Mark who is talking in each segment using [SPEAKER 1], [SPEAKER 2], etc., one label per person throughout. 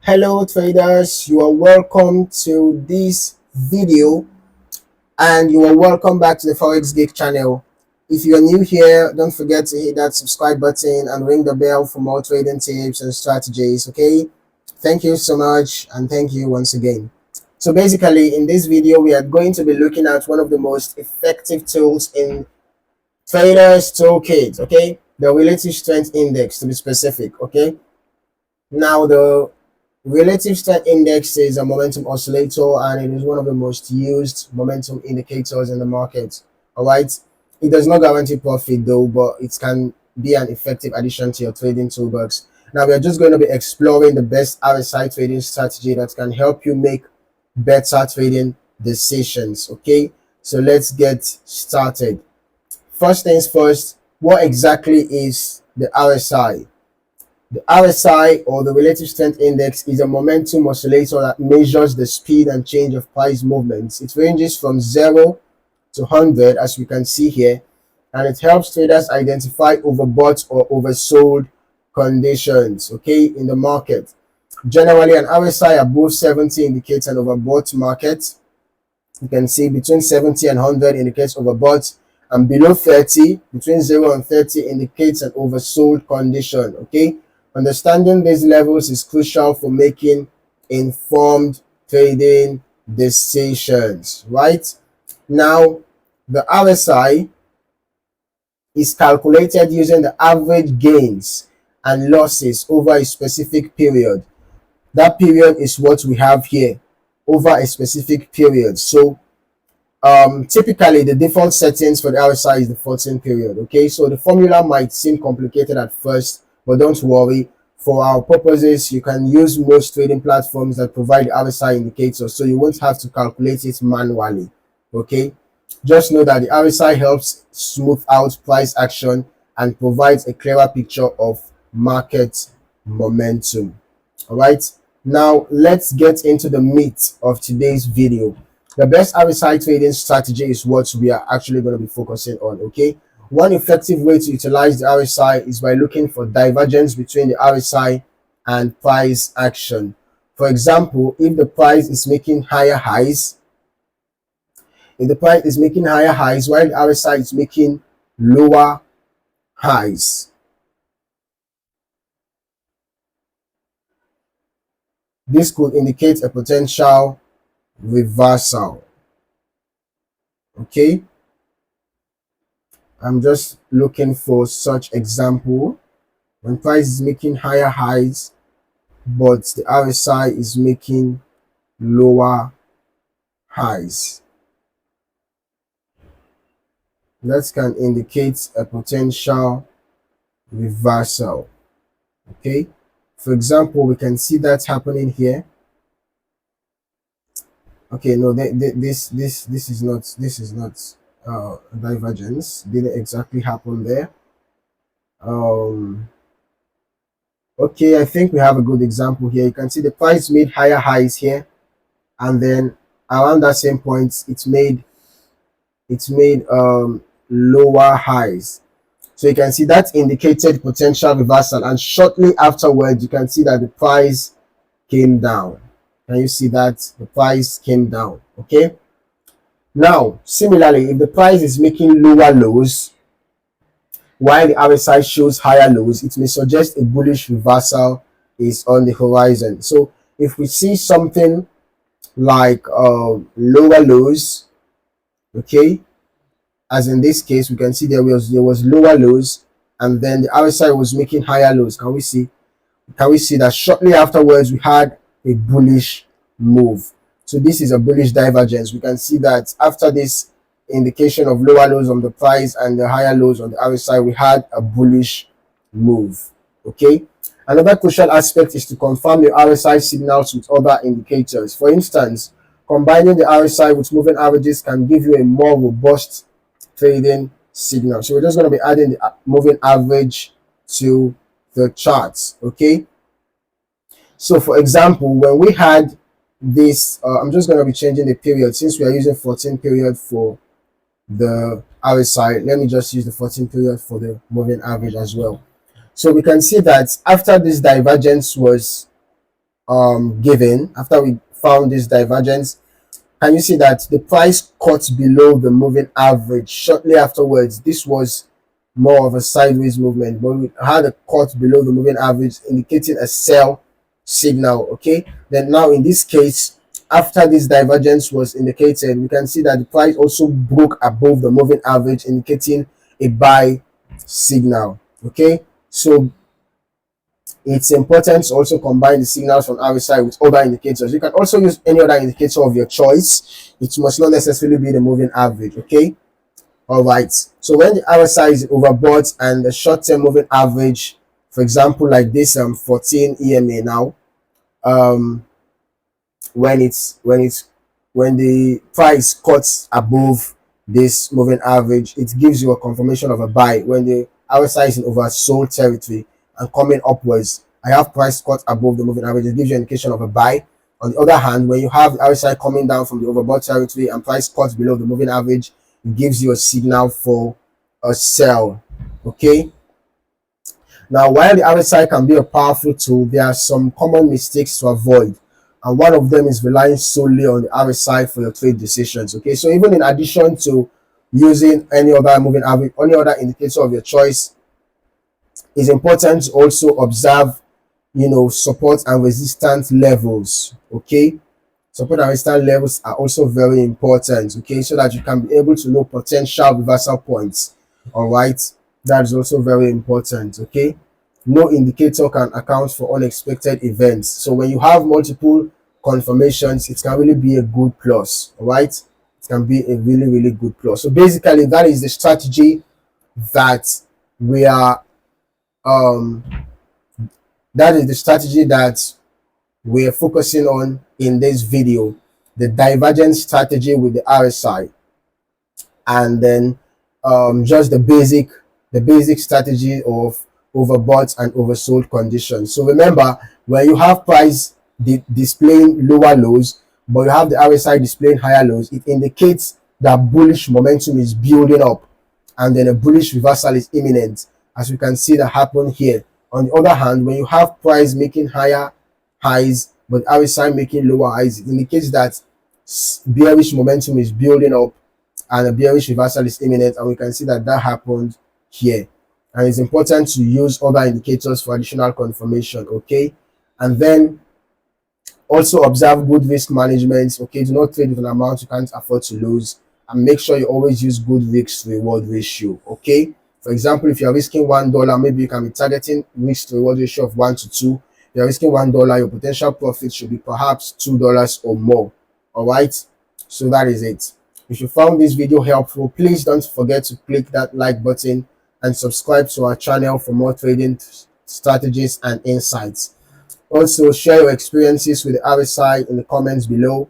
[SPEAKER 1] Hello traders, you are welcome to this video and you are welcome back to the Forex Geek channel. If you are new here, don't forget to hit that subscribe button and ring the bell for more trading tips and strategies. Okay, thank you so much and thank you once again. So basically in this video we are going to be looking at one of the most effective tools in traders toolkit. Okay, the relative strength index to be specific. Okay, now the relative strength index is a momentum oscillator and it is one of the most used momentum indicators in the market. All right, it does not guarantee profit though, but it can be an effective addition to your trading toolbox. Now we are just going to be exploring the best RSI trading strategy that can help you make better trading decisions. Okay, so let's get started. First things first, what exactly is the RSI? The RSI, or the Relative Strength Index, is a momentum oscillator that measures the speed and change of price movements. It ranges from 0 to 100, as we can see here, and it helps traders identify overbought or oversold conditions, okay, in the market. Generally, an RSI above 70 indicates an overbought market. You can see between 70 and 100 indicates overbought, and below 30, between 0 and 30, indicates an oversold condition, okay? Understanding these levels is crucial for making informed trading decisions, right? Now, the RSI is calculated using the average gains and losses over a specific period. That period is what we have here, over a specific period. So typically the default settings for the RSI is the 14 period. Okay, so the formula might seem complicated at first, but don't worry. For our purposes, you can use most trading platforms that provide RSI indicators, so you won't have to calculate it manually. Okay, just know that the RSI helps smooth out price action and provides a clearer picture of market momentum. All right, now let's get into the meat of today's video. The best RSI trading strategy is what we are actually going to be focusing on. Okay, one effective way to utilize the RSI is by looking for divergence between the RSI and price action. For example, if the price is making higher highs, while the RSI is making lower highs, this could indicate a potential reversal. Okay, I'm just looking for such example. When price is making higher highs but the RSI is making lower highs, that can indicate a potential reversal. Okay, for example, we can see that happening here. Okay, no, this is not divergence. Didn't exactly happen there. Okay, I think we have a good example here. You can see the price made higher highs here, and then around that same point it's made lower highs. So you can see that indicated potential reversal, and shortly afterwards you can see that the price came down. Can you see that the price came down? Okay, now similarly, if the price is making lower lows while the RSI shows higher lows, it may suggest a bullish reversal is on the horizon. So if we see something like lower lows, okay, as in this case, we can see there was lower lows and then the RSI was making higher lows. Can we see that shortly afterwards we had a bullish move? So this is a bullish divergence. We can see that after this indication of lower lows on the price and the higher lows on the RSI, we had a bullish move. Okay, another crucial aspect is to confirm your RSI signals with other indicators. For instance, combining the RSI with moving averages can give you a more robust trading signal. So we're just going to be adding the moving average to the charts. Okay, so for example, when we had this, I'm just going to be changing the period since we are using 14 period for the RSI. Let me just use the 14 period for the moving average as well. So we can see that after this divergence was given, after we found this divergence, can you see that the price cut below the moving average shortly afterwards? This was more of a sideways movement, but we had a cut below the moving average indicating a sell signal. Okay, then now in this case, after this divergence was indicated, we can see that the price also broke above the moving average, indicating a buy signal. Okay, so it's important to also combine the signals from RSI with other indicators. You can also use any other indicator of your choice. It must not necessarily be the moving average. Okay, all right. So when the RSI is overbought and the short-term moving average, for example, like this 14 EMA now, um when the price cuts above this moving average, it gives you a confirmation of a buy. When the RSI is in oversold territory and coming upwards, I have price cut above the moving average, it gives you an indication of a buy. On the other hand, when you have the RSI coming down from the overbought territory and price cuts below the moving average, it gives you a signal for a sell. Okay, now while the RSI can be a powerful tool, there are some common mistakes to avoid, and one of them is relying solely on the RSI for your trade decisions. Okay, so even in addition to using any other moving average, any other indicator of your choice, it's important to also observe, support and resistance levels. Okay, support and resistance levels are also very important. Okay, so that you can be able to know potential reversal points. All right, that is also very important. Okay, no indicator can account for unexpected events. So when you have multiple confirmations, it can really be a good plus. All right, it can be a really good plus. So basically, that is the strategy that we are we're focusing on in this video: the divergence strategy with the RSI, and then just the basic strategy of overbought and oversold conditions. So remember, when you have price displaying lower lows, but you have the RSI displaying higher lows, it indicates that bullish momentum is building up, and then a bullish reversal is imminent, as you can see that happen here. On the other hand, when you have price making higher highs but RSI making lower highs, it indicates that bearish momentum is building up and a bearish reversal is imminent, and we can see that happened here. And it's important to use other indicators for additional confirmation. Okay, and then also observe good risk management. Okay, do not trade with an amount you can't afford to lose, and make sure you always use good risk to reward ratio. Okay, for example, if you're risking $1, maybe you can be targeting risk to reward ratio of 1 to 2. If you're risking $1, your potential profit should be perhaps $2 or more. All right, so that is it. If you found this video helpful, please don't forget to click that like button and subscribe to our channel for more trading strategies and insights. Also, share your experiences with the RSI in the comments below.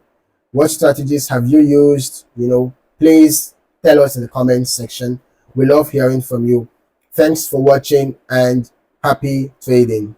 [SPEAKER 1] What strategies have you used? Please tell us in the comments section. We love hearing from you. Thanks for watching and happy trading.